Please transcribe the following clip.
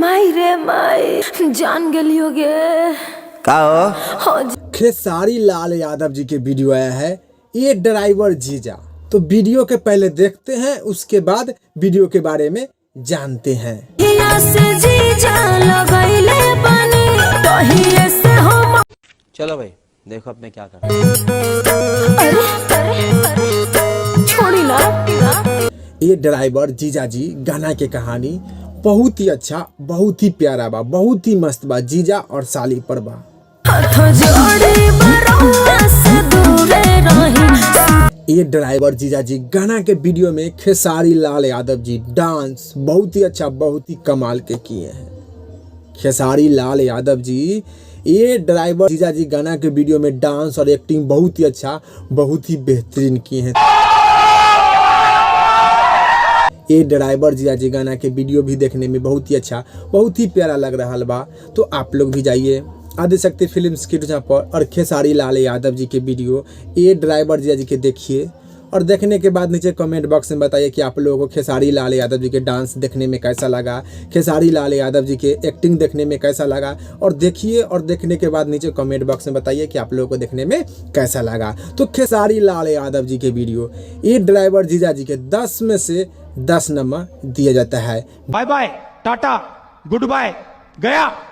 माई रे माई जान गलियो गे का हो? खेसारी लाल यादव जी के वीडियो आया है, ये ड्राइवर जीजा। तो वीडियो के पहले देखते हैं, उसके बाद वीडियो के बारे में जानते हैं। चलो भाई देखो अब मैं क्या कर छोड़ी ना। ये ड्राइवर जीजा जी गाना के कहानी बहुत ही अच्छा, बहुत ही प्यारा बा, बहुत ही मस्त बा। जीजा और साली पर बा। ये ड्राइवर जीजा जी गाना के वीडियो में खेसारी लाल यादव जी डांस बहुत ही अच्छा, बहुत ही कमाल के किए हैं। खेसारी लाल यादव जी ये ड्राइवर जीजा जी गाना के वीडियो में डांस और एक्टिंग बहुत ही अच्छा, बहुत ही बेहतरीन किए हैं। ये ड्राइवर जीजा जी गाना के वीडियो भी देखने में बहुत ही अच्छा, बहुत ही प्यारा लग रहा बा। तो आप लोग भी जाइए आदिशक्ति फिल्म्स के जहाँ पर और खेसारी लाल यादव जी के वीडियो ये ड्राइवर जीजा जी के देखिए, और देखने के बाद नीचे कमेंट बॉक्स में बताइए कि आप लोगों को खेसारी लाल यादव जी के डांस देखने में कैसा लगा, खेसारी लाल यादव जी के एक्टिंग देखने में कैसा लगा। और देखिए, और देखने के बाद नीचे कमेंट बॉक्स में बताइए कि आप लोगों को देखने में कैसा लगा। तो खेसारी लाल यादव जी के वीडियो ये ड्राइवर जीजा जी के 10 में से 10 नंबर दिया जाता है। Bye bye tata goodbye गया।